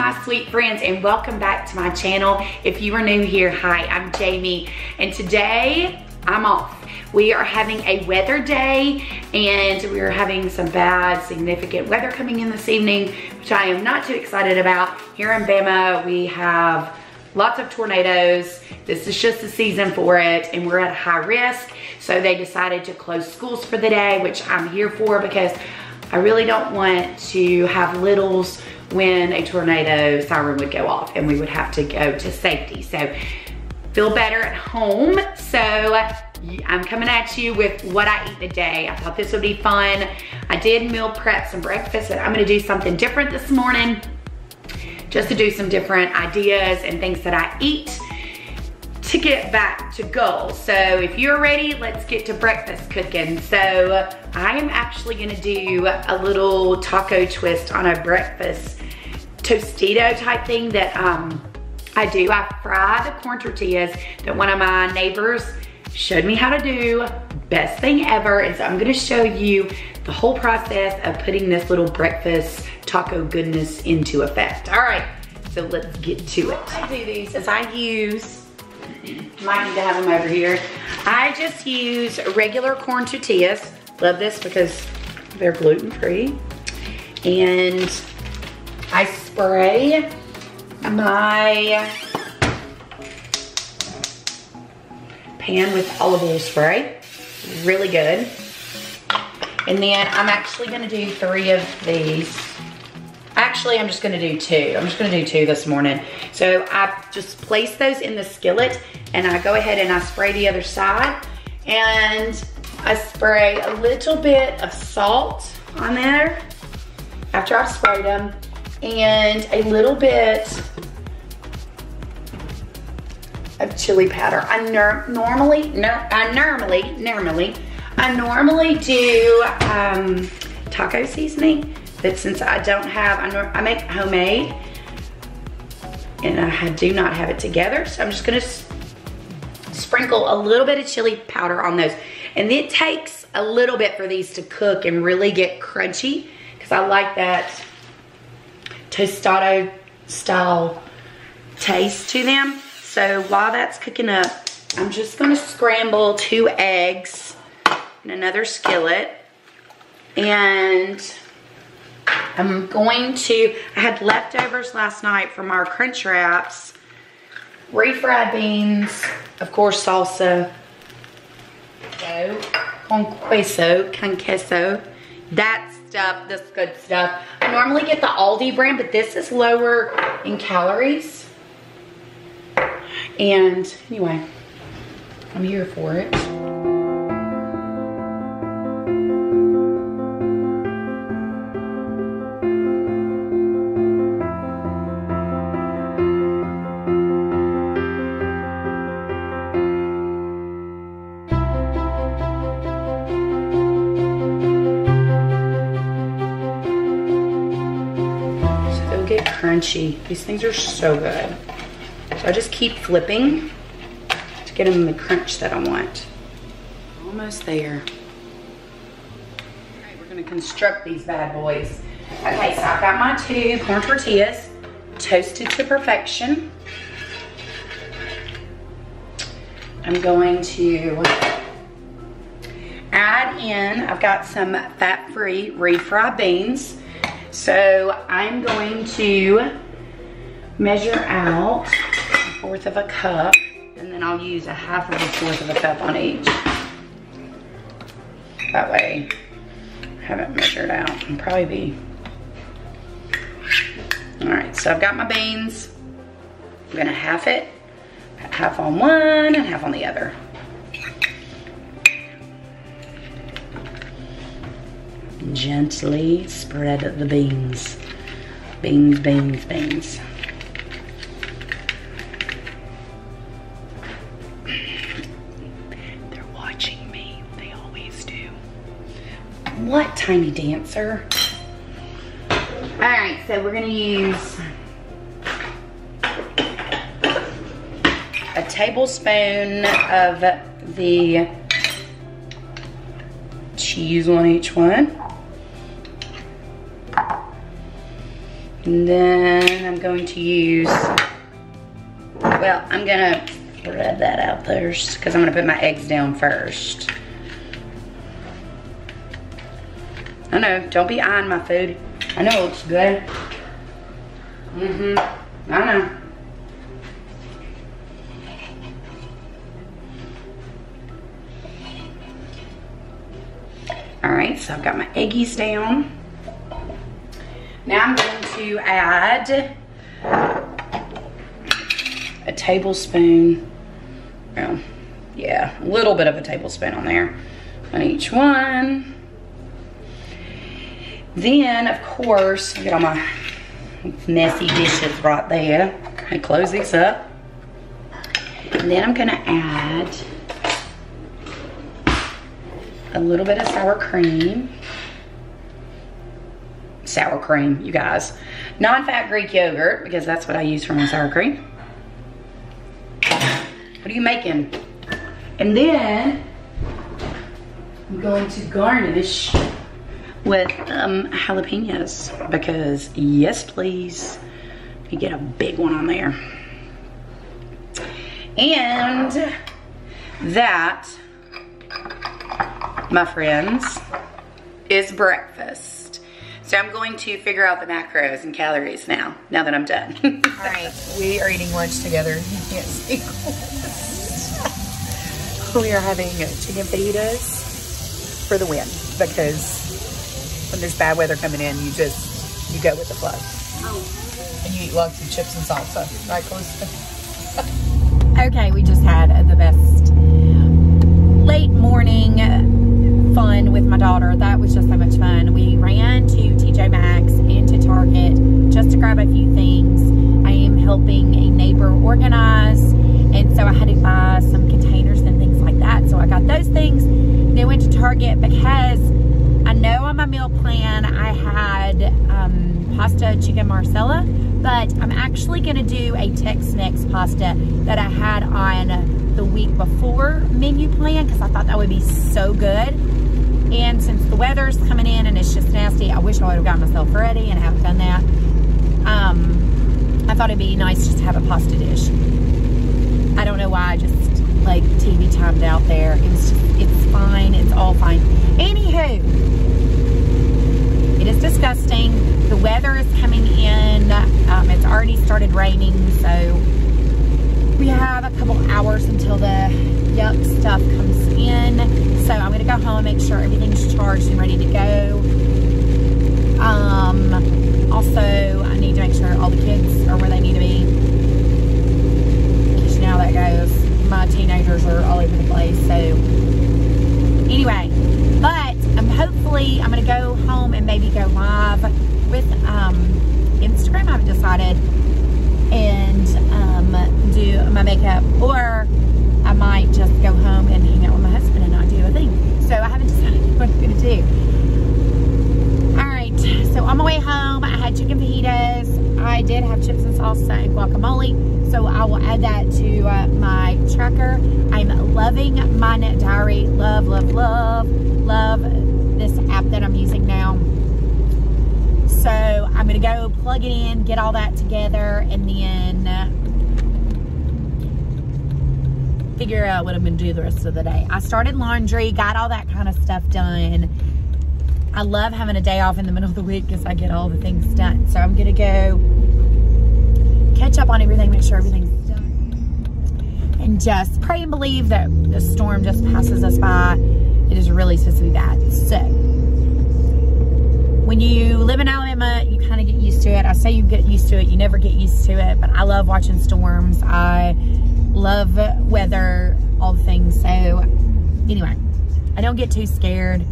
my sweet friends, and welcome back to my channel. If you are new here, hi, I'm Jamie, and today I'm off. We are having a weather day, and we are having some bad, significant weather coming in this evening, which I am not too excited about. Here in Bama, we have lots of tornadoes. This is just the season for it, and we're at high risk. So they decided to close schools for the day, which I'm here for because I really don't want to have littles when a tornado siren would go off and we would have to go to safety. So feel better at home. So I'm coming at you with what I eat today. I thought this would be fun. I did meal prep some breakfast, and I'm gonna do something different this morning, just to do some different ideas and things that I eat to get back to goals. So if you're ready, let's get to breakfast cooking. So I am actually gonna do a little taco twist on a breakfast Tostito type thing that I do. I fry the corn tortillas that one of my neighbors showed me how to do. Best thing ever. And so I'm gonna show you the whole process of putting this little breakfast taco goodness into effect. All right, so let's get to it. I do these as I use, might need to have them over here. I just use regular corn tortillas. Love this because they're gluten-free. And I spray my pan with olive oil spray. Really good. And then I'm actually gonna do 3 of these. Actually, I'm just gonna do 2. I'm just gonna do 2 this morning. So I just place those in the skillet, and I go ahead and I spray the other side. And I spray a little bit of salt on there after I've sprayed them, and a little bit of chili powder. I normally do taco seasoning, but since I don't have, I make homemade, and I do not have it together, so I'm just gonna sprinkle a little bit of chili powder on those. And it takes a little bit for these to cook and really get crunchy, because I like that tostado style taste to them. So while that's cooking up, I'm just gonna scramble 2 eggs in another skillet. And I'm going to, I had leftovers last night from our Crunch Wraps, refried beans, of course salsa, con queso, that stuff, this good stuff. I normally get the Aldi brand, but this is lower in calories. And anyway, I'm here for it. So they'll get crunchy. These things are so good. So I just keep flipping to get them the crunch that I want. Almost there. All right, we're gonna construct these bad boys. Okay, so I've got my 2 corn tortillas toasted to perfection. I'm going to add in, I've got some fat-free refried beans. So I'm going to measure out 1/4 of a cup, and then I'll use 1/2 of a 1/4 of a cup on each. That way I haven't measured out. It'll probably be. All right, so I've got my beans. I'm gonna half it, half on one and half on the other. Gently spread the beans. Beans, beans, beans. What, tiny dancer? All right, so we're gonna use a tablespoon of the cheese on each one. And then I'm going to use, well, I'm gonna spread that out first because I'm gonna put my eggs down first. I know, don't be eyeing my food. I know it looks good. I know. All right, so I've got my eggies down. Now I'm going to add a tablespoon, well, yeah, a little bit of a tablespoon on there on each one. Then, of course, get all my messy dishes right there. I close these up. And then I'm gonna add a little bit of sour cream. Sour cream, you guys. Non-fat Greek yogurt, because that's what I use for my sour cream. What are you making? And then I'm going to garnish with jalapenos, because yes please, you get a big one on there. And that, my friends, is breakfast. So I'm going to figure out the macros and calories now that I'm done. All right, we are eating lunch together. You can't see. We are having chicken fajitas for the win, because when there's bad weather coming in, you go with the flow. Oh. And you eat lots of chips and salsa, right, Calista? Okay, we just had the best late morning fun with my daughter. That was just so much fun. We ran to TJ Maxx and to Target just to grab a few things. I am helping a neighbor organize, and so I had to buy some containers and things like that. So I got those things. Then went to Target because I know on my meal plan I had pasta chicken marsala, but I'm actually gonna do a Tex-Mex pasta that I had on the week before menu plan, because I thought that would be so good. And since the weather's coming in and it's just nasty, I wish I would have got myself ready, and I haven't done that. I thought it'd be nice just to have a pasta dish. I don't know why I just like TV timed out there. It's fine, it's all fine. Anywho, it is disgusting. The weather is coming in. It's already started raining, so we have a couple hours until the yuck stuff comes in. So I'm gonna go home, make sure everything's charged and ready to go. Also, I need to make sure all the kids are where they need to be, because you know how that goes. My teenagers are all over the place. So anyway, but hopefully I'm gonna go home and maybe go live with Instagram. I haven't decided, and do my makeup, or I might just go home and hang out with my husband and not do a thing. So I haven't decided what I'm gonna do. All right, so on my way home, I had chicken fajitas. I did have chips and salsa and guacamole, so I will add that to my tracker. I'm loving my Net Diary. Love, love, love, love this app that I'm using now. So I'm gonna go plug it in, get all that together, and then figure out what I'm gonna do the rest of the day. I started laundry, got all that kind of stuff done. I love having a day off in the middle of the week because I get all the things done. So I'm gonna go catch up on everything, make sure everything's done, and just pray and believe that the storm just passes us by. It is really supposed to be bad. So when you live in Alabama, you kind of get used to it. I say you get used to it, you never get used to it, but I love watching storms. I love weather, all the things. So anyway, I don't get too scared.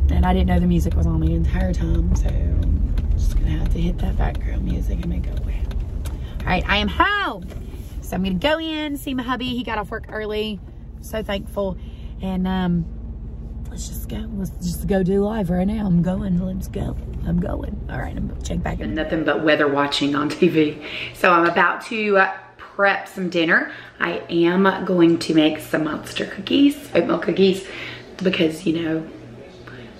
And I didn't know the music was on the entire time, so I'm just gonna have to hit that background music and make it away. All right, I am home. So I'm gonna go in, see my hubby. He got off work early. So thankful. And let's just go. Let's just go do live right now. I'm going, let's go. I'm going. All right, I'm gonna check back in. Nothing but weather watching on TV. So I'm about to prep some dinner. I am going to make some monster cookies, oatmeal cookies, because you know,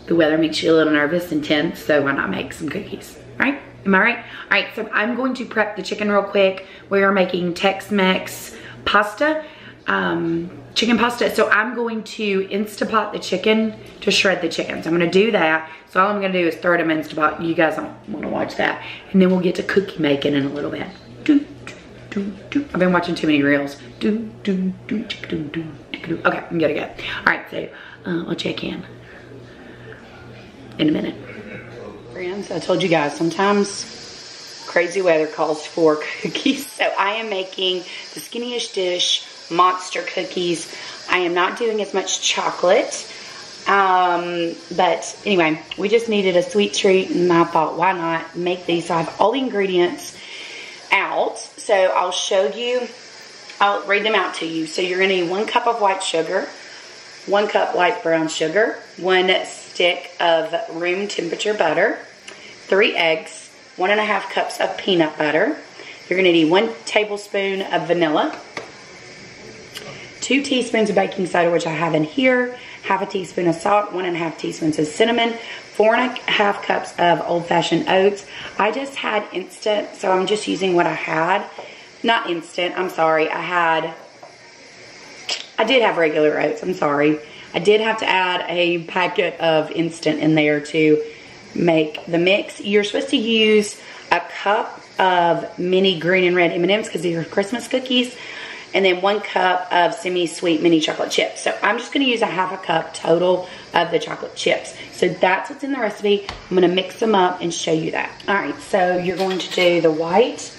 the weather makes you a little nervous and tense, so why not make some cookies, right? Am I right? All right, so I'm going to prep the chicken real quick. We are making Tex-Mex pasta, chicken pasta. So I'm going to Instapot the chicken to shred the chicken. So I'm gonna do that. So all I'm gonna do is throw it in Instapot. You guys don't wanna watch that. And then we'll get to cookie making in a little bit. I've been watching too many reels. Okay, I'm gonna go. All right, so I'll check in a minute. Friends, I told you guys, sometimes crazy weather calls for cookies. So I am making the Skinniest Dish monster cookies. I am not doing as much chocolate. But anyway, we just needed a sweet treat, and I thought, why not make these? So I have all the ingredients out. So I'll show you, I'll read them out to you. So you're gonna need 1 cup of white sugar, 1 cup light brown sugar, 1 stick of room temperature butter, 3 eggs, 1.5 cups of peanut butter. You're gonna need 1 tablespoon of vanilla, 2 teaspoons of baking soda, which I have in here, 1/2 teaspoon of salt, 1.5 teaspoons of cinnamon, 4.5 cups of old-fashioned oats. I just had instant, so I'm just using what I had. Not instant, I'm sorry. I did have regular oats, I'm sorry. I did have to add a packet of instant in there to make the mix. You're supposed to use a cup of mini green and red M&Ms because these are Christmas cookies, and then 1 cup of semi-sweet mini chocolate chips. So I'm just gonna use 1/2 cup total of the chocolate chips. So that's what's in the recipe. I'm gonna mix them up and show you that. All right, so you're going to do the white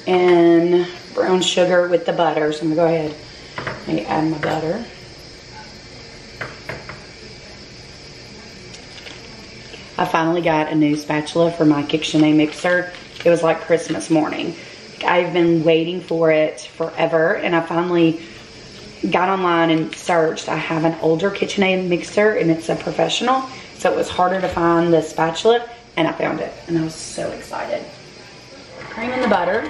and brown sugar with the butter. So I'm gonna go ahead and add my butter. I finally got a new spatula for my KitchenAid mixer. It was like Christmas morning. I've been waiting for it forever, and I finally got online and searched. I have an older KitchenAid mixer, and it's a professional, so it was harder to find the spatula, and I found it, and I was so excited. Cream in the butter.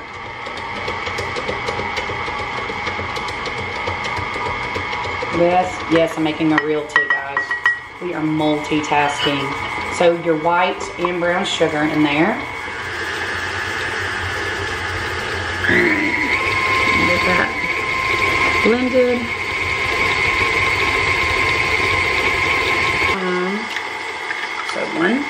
Yes, I'm making a reel too, guys. We are multitasking. So your white and brown sugar in there. Get that blended. So 1.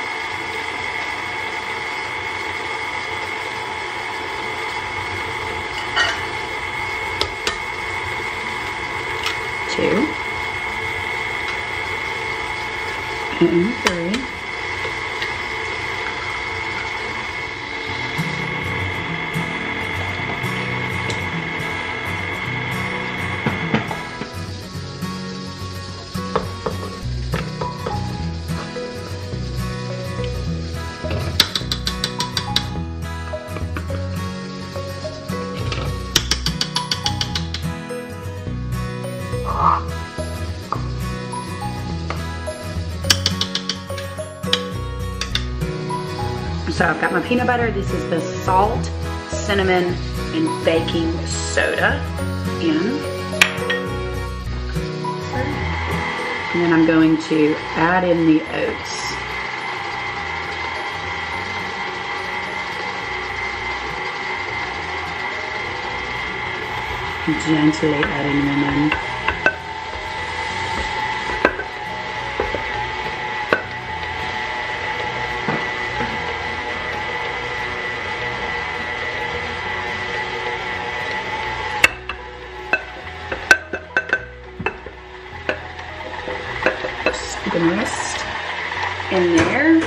2. And 3. So I've got my peanut butter. This is the salt, cinnamon, and baking soda in. And then I'm going to add in the oats. Gently adding them in. The rest in there.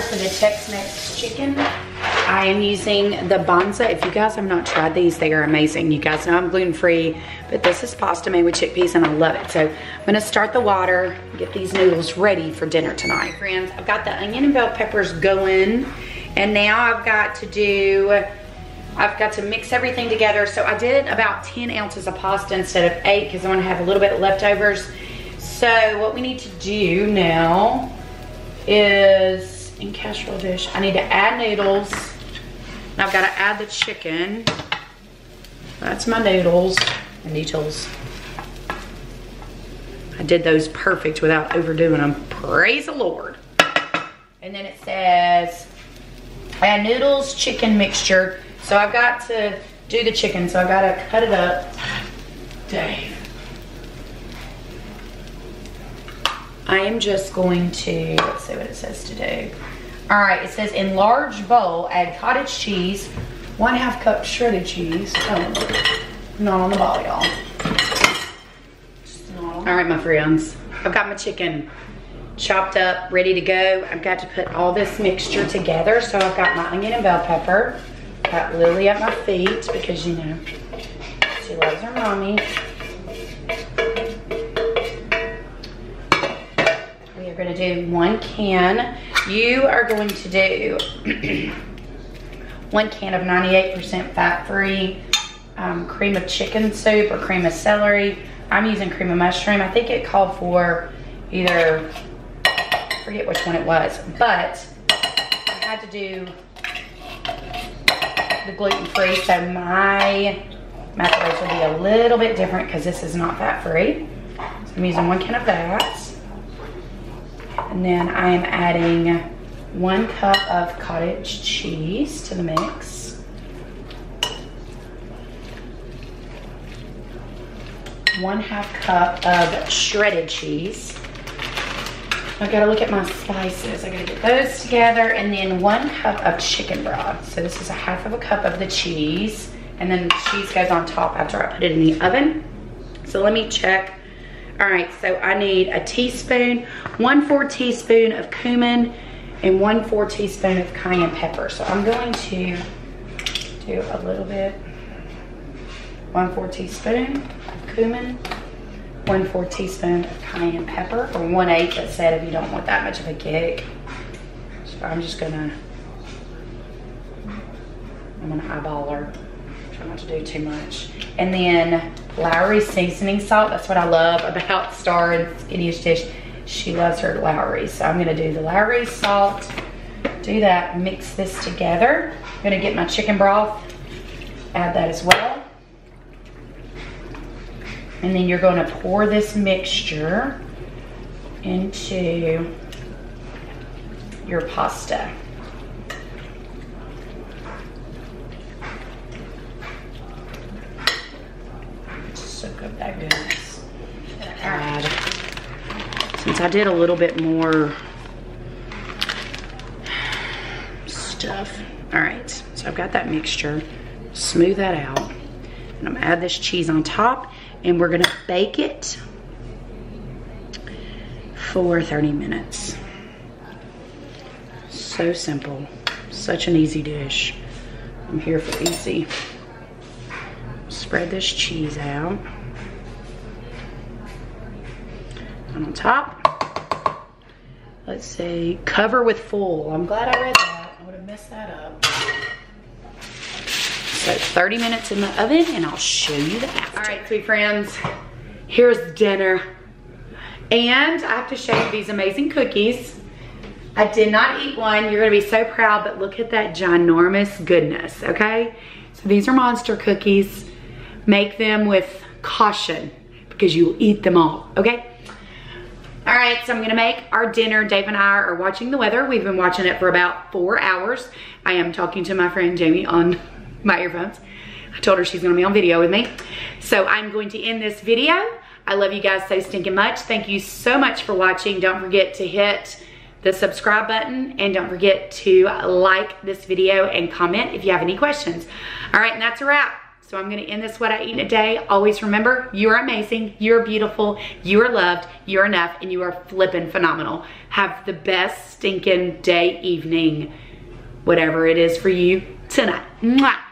For the Tex-Mex chicken, I am using the Banza. If you guys have not tried these, they are amazing. You guys know I'm gluten-free, but this is pasta made with chickpeas and I love it. So I'm gonna start the water, get these noodles ready for dinner tonight. Friends, I've got the onion and bell peppers going, and now I've got to mix everything together. So I did about 10 ounces of pasta instead of 8 because I want to have a little bit leftovers. So what we need to do now is, in casserole dish, I need to add noodles. And I've got to add the chicken. That's my noodles. I did those perfect without overdoing them. Praise the Lord. And then it says, add noodles, chicken mixture. So I've got to do the chicken, so I've got to cut it up. Dang. I am just going to, let's see what it says to do. All right, it says in large bowl, add cottage cheese, 1/2 cup shredded cheese. Oh, not on the ball, y'all. All right, my friends, I've got my chicken chopped up, ready to go. I've got to put all this mixture together. So I've got my onion and bell pepper. Got Lily at my feet because, you know, she loves her mommy. We are gonna do 1 can. You are going to do 1 can of 98% fat-free cream of chicken soup or cream of celery. I'm using cream of mushroom. I think it called for either, I forget which one it was, but I had to do the gluten-free, so my macros will be a little bit different because this is not fat-free. So I'm using 1 can of that. And then I am adding 1 cup of cottage cheese to the mix. 1/2 cup of shredded cheese. I gotta look at my spices. I gotta get those together. And then 1 cup of chicken broth. So this is 1/2 cup of the cheese. And then the cheese goes on top after I put it in the oven. So let me check. All right, so I need a teaspoon, 1/4 teaspoon of cumin, and 1/4 teaspoon of cayenne pepper. So I'm going to do a little bit. 1/4 teaspoon of cumin, 1/4 teaspoon of cayenne pepper, or 1/8 that said if you don't want that much of a kick. So I'm gonna eyeball her. Try not to do too much. And then Lowry seasoning salt. That's what I love about Star and Skinniest Dish. She loves her Lowry. So I'm gonna do the Lowry salt, do that, mix this together. I'm gonna get my chicken broth, add that as well. And then you're gonna pour this mixture into your pasta. Soak up that goodness. Add, since I did a little bit more stuff. All right, so I've got that mixture. Smooth that out. And I'm gonna add this cheese on top, and we're gonna bake it for 30 minutes. So simple, such an easy dish. I'm here for easy. Spread this cheese out. And on top, let's see, cover with foil. I'm glad I read that. I would have messed that up. So 30 minutes in the oven, and I'll show you the after. All right, sweet friends, here's dinner. And I have to show you these amazing cookies. I did not eat one. You're gonna be so proud, but look at that ginormous goodness, okay? So these are monster cookies. Make them with caution because you will eat them all, okay? All right, so I'm gonna make our dinner. Dave and I are watching the weather. We've been watching it for about 4 hours. I am talking to my friend Jamie on my earphones. I told her she's gonna be on video with me. So I'm going to end this video. I love you guys so stinking much. Thank you so much for watching. Don't forget to hit the subscribe button, and don't forget to like this video and comment if you have any questions. All right, and that's a wrap. So I'm gonna end this what I eat in a day. Always remember, you are amazing, you are beautiful, you are loved, you're enough, and you are flippin' phenomenal. Have the best stinking day, evening, whatever it is for you tonight. Mwah.